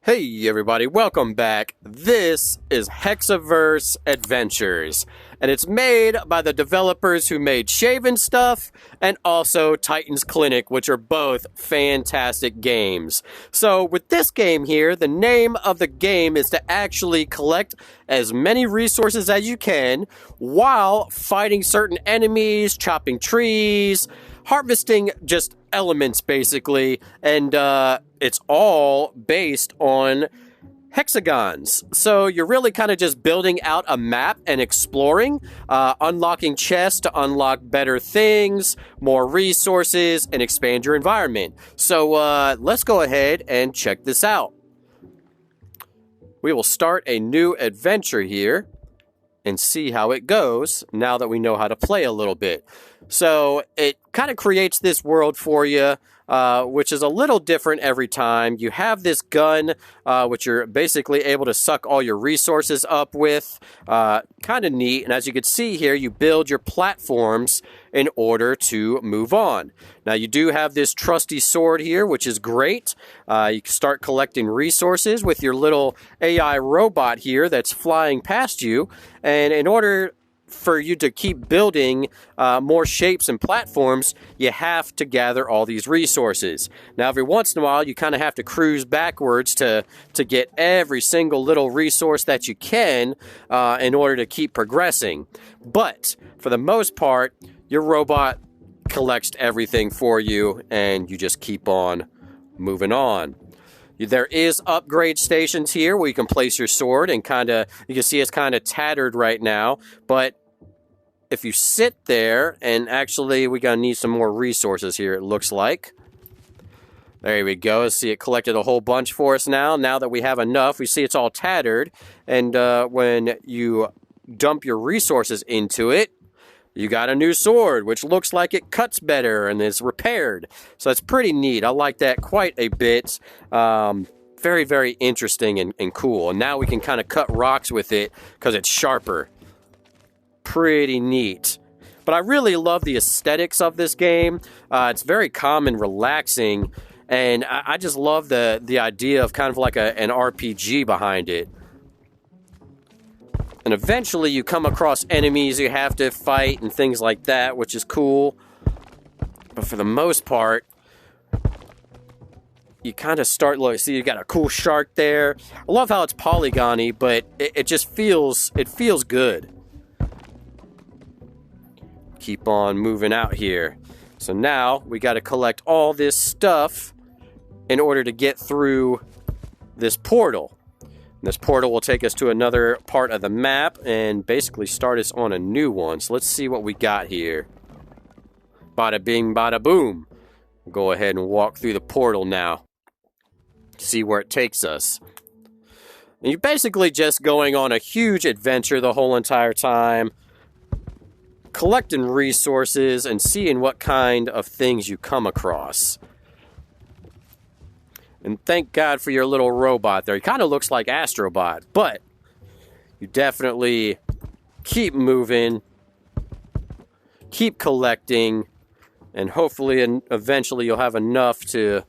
Hey everybody, welcome back. This is Hexaverse Adventures, and it's made by the developers who made Shaven Stuff and also Titan's Clinic, which are both fantastic games. So with this game here, the name of the game is to actually collect as many resources as you can while fighting certain enemies, chopping trees, harvesting just elements basically, and it's all based on hexagons. So you're really kind of just building out a map and exploring, unlocking chests to unlock better things, more resources, and expand your environment. So let's go ahead and check this out. We will start a new adventure here and see how it goes now that we know how to play a little bit. So it kind of creates this world for you, which is a little different every time. You have this gun, which you're basically able to suck all your resources up with. Kind of neat. And as you can see here, you build your platforms in order to move on. Now you do have this trusty sword here, which is great. You can start collecting resources with your little AI robot here that's flying past you. And in order for you to keep building more shapes and platforms, you have to gather all these resources. Now, every once in a while, you kind of have to cruise backwards to get every single little resource that you can in order to keep progressing. But for the most part, your robot collects everything for you, and you just keep on moving on. There is upgrade stations here where you can place your sword, and you can see it's kind of tattered right now, but if you sit there, and actually we're going to need some more resources here, it looks like. There we go. See, it collected a whole bunch for us now. Now that we have enough, we see it's all tattered, and when you dump your resources into it, you got a new sword, which looks like it cuts better and is repaired. So it's pretty neat. I like that quite a bit. Very, very interesting and cool. And now we can kind of cut rocks with it because it's sharper. Pretty neat. But I really love the aesthetics of this game. It's very calm and relaxing. And I just love the idea of kind of like an RPG behind it. And eventually you come across enemies you have to fight and things like that, which is cool. But for the most part, you kind of start, look, see, you got a cool shark there. I love how it's polygony, but it just feels good. Keep on moving out here. So now we got to collect all this stuff in order to get through this portal. This portal will take us to another part of the map and basically start us on a new one. So let's see what we got here. Bada bing, bada boom. We'll go ahead and walk through the portal now. See where it takes us. And you're basically just going on a huge adventure the whole entire time, collecting resources and seeing what kind of things you come across. And thank God for your little robot there. He kind of looks like Astrobot, but you definitely keep moving, keep collecting, and hopefully and eventually you'll have enough to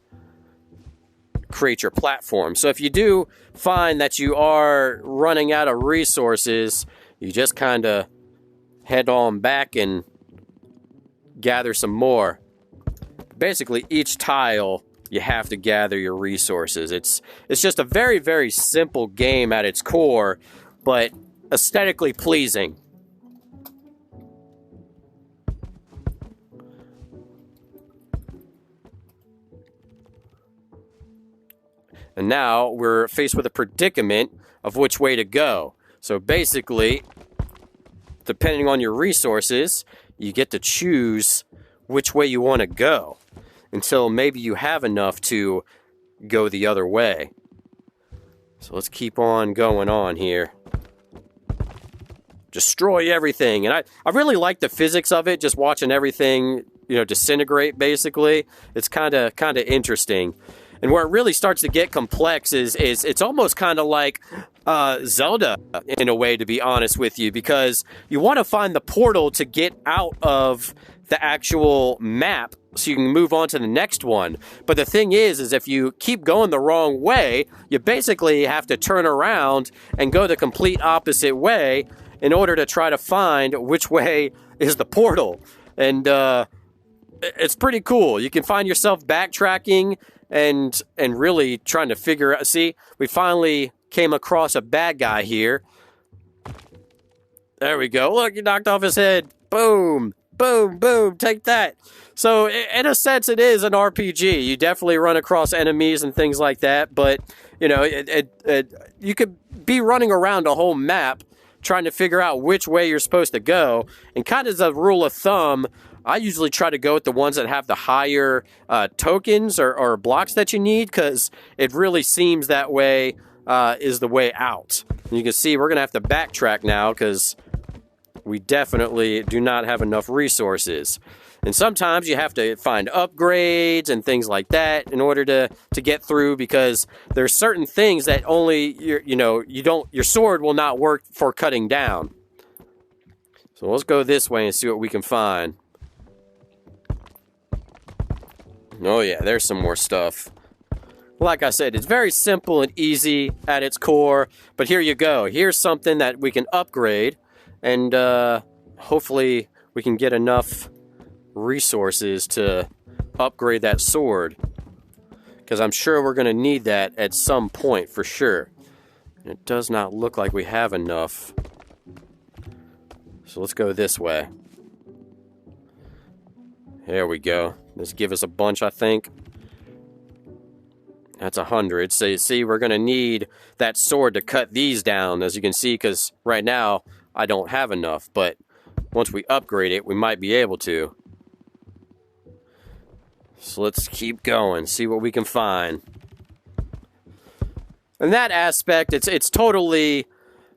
create your platform. So if you do find that you are running out of resources, you just kind of head on back and gather some more. Basically, each tile you have to gather your resources. It's just a very, very simple game at its core, but aesthetically pleasing. And now we're faced with a predicament of which way to go. So basically, depending on your resources, you get to choose which way you want to go, until maybe you have enough to go the other way. So let's keep on going on here. Destroy everything. And I really like the physics of it, just watching everything, disintegrate basically. It's kind of interesting. And where it really starts to get complex is it's almost kind of like Zelda in a way, to be honest with you, because you want to find the portal to get out of the actual map so you can move on to the next one. But the thing is if you keep going the wrong way, you basically have to turn around and go the complete opposite way in order to try to find which way is the portal. And it's pretty cool. You can find yourself backtracking and really trying to figure out. See, we finally came across a bad guy here. There we go. Look, you knocked off his head. Boom, boom, boom. Take that. So in a sense, it is an RPG. You definitely run across enemies and things like that. But, you know, you could be running around a whole map trying to figure out which way you're supposed to go. And kind of as a rule of thumb, I usually try to go with the ones that have the higher tokens or blocks that you need, because it really seems that way is the way out. And you can see we're going to have to backtrack now because we definitely do not have enough resources. And sometimes you have to find upgrades and things like that in order to get through, because there's certain things that only your sword will not work for cutting down. So let's go this way and see what we can find. Oh yeah, there's some more stuff. Like I said, it's very simple and easy at its core, but here you go. Here's something that we can upgrade, and hopefully we can get enough resources to upgrade that sword, because I'm sure we're going to need that at some point for sure. And it does not look like we have enough. So let's go this way. There we go. This give us a bunch, I think. That's 100. So you see, we're going to need that sword to cut these down, as you can see, because right now I don't have enough. But once we upgrade it, we might be able to. So let's keep going, see what we can find. In that aspect, it's totally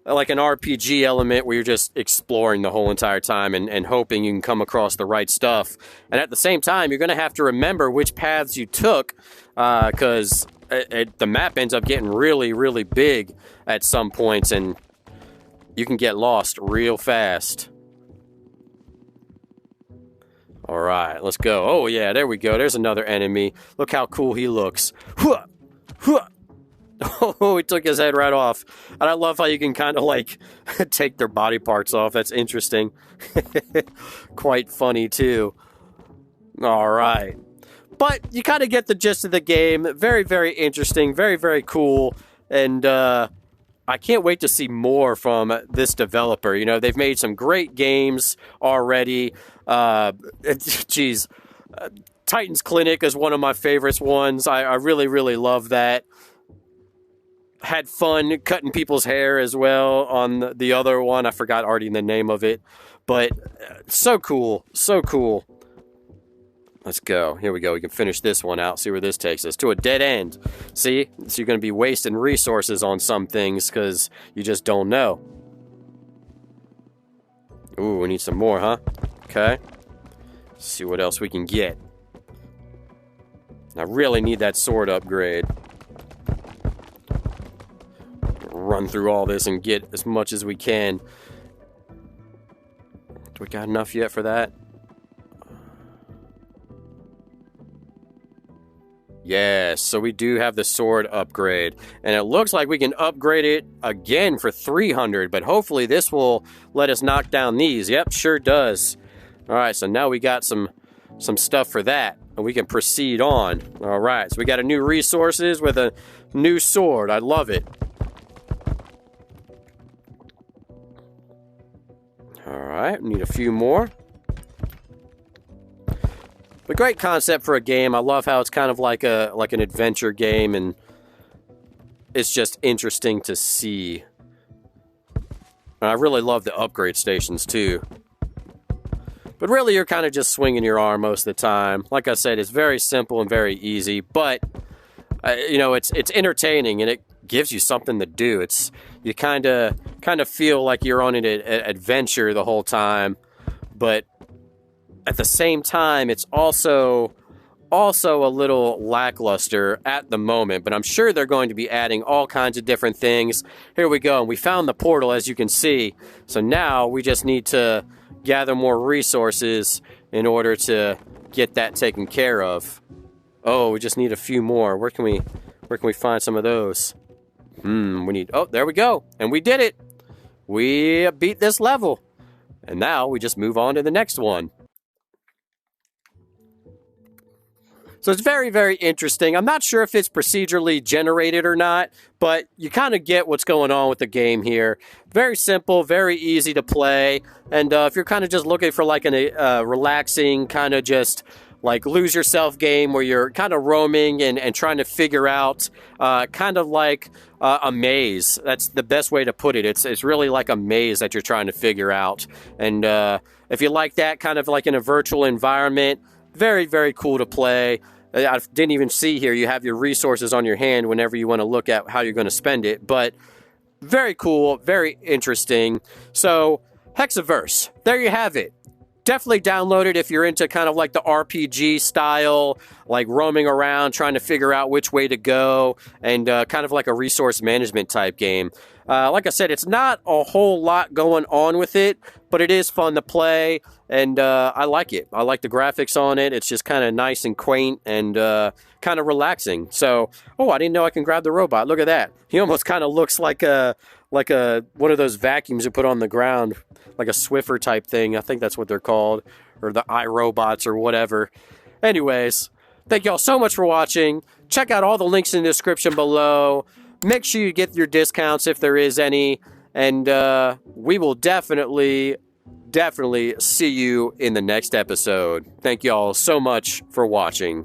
like an RPG element where you're just exploring the whole entire time and hoping you can come across the right stuff. And at the same time, you're going to have to remember which paths you took, because the map ends up getting really, really big at some points, and you can get lost real fast. All right, let's go. Oh, yeah, there we go. There's another enemy. Look how cool he looks. Hua! Hua! Oh, he took his head right off. And I love how you can kind of, like, take their body parts off. That's interesting. Quite funny, too. All right. But you kind of get the gist of the game. Very, very interesting. Very, very cool. And I can't wait to see more from this developer. You know, they've made some great games already. Geez, Titan's Clinic is one of my favorites ones. I really, really love that. Had fun cutting people's hair as well on the other one. I forgot already the name of it. But so cool. So cool. Let's go. Here we go. We can finish this one out. See where this takes us. To a dead end. See? So you're going to be wasting resources on some things because you just don't know. Ooh, we need some more, huh? Okay. Let's see what else we can get. I really need that sword upgrade. Run through all this and get as much as we can. Do we got enough yet for that? Yes, so we do have the sword upgrade. And it looks like we can upgrade it again for 300, but hopefully this will let us knock down these. Yep, sure does. All right, so now we got some stuff for that, and we can proceed on. All right, so we got a new resources with a new sword. I love it. All right, need a few more. But great concept for a game. I love how it's kind of like an adventure game, and it's just interesting to see. And I really love the upgrade stations too. But really, you're kind of just swinging your arm most of the time. Like I said, it's very simple and very easy, but you know, it's entertaining and it gives you something to do. You kind of feel like you're on an adventure the whole time, but at the same time, it's also a little lackluster at the moment, but I'm sure they're going to be adding all kinds of different things. Here we go, and we found the portal, as you can see. So now we just need to gather more resources in order to get that taken care of. Oh, we just need a few more. Where can we find some of those? We need... Oh, there we go. And we did it. We beat this level. And now we just move on to the next one. So it's very, very interesting. I'm not sure if it's procedurally generated or not, but you kind of get what's going on with the game here. Very simple, very easy to play. And if you're kind of just looking for like a relaxing, kind of just like lose yourself game where you're kind of roaming and trying to figure out kind of like a maze. That's the best way to put it. It's really like a maze that you're trying to figure out. And if you like that kind of like in a virtual environment, very, very cool to play. I didn't even see here, you have your resources on your hand whenever you want to look at how you're going to spend it. But very cool, very interesting. So, Hexaverse, there you have it. Definitely download it if you're into kind of like the RPG style, like roaming around, trying to figure out which way to go, and kind of like a resource management type game. Like I said, it's not a whole lot going on with it, but it is fun to play, and I like it. I like the graphics on it. It's just kind of nice and quaint and kind of relaxing. So, oh, I didn't know I can grab the robot. Look at that. He almost kind of looks like a one of those vacuums you put on the ground, like a Swiffer type thing. I think that's what they're called, or the iRobots or whatever. Anyways, thank y'all so much for watching. Check out all the links in the description below. Make sure you get your discounts if there is any. And we will definitely see you in the next episode. Thank y'all so much for watching.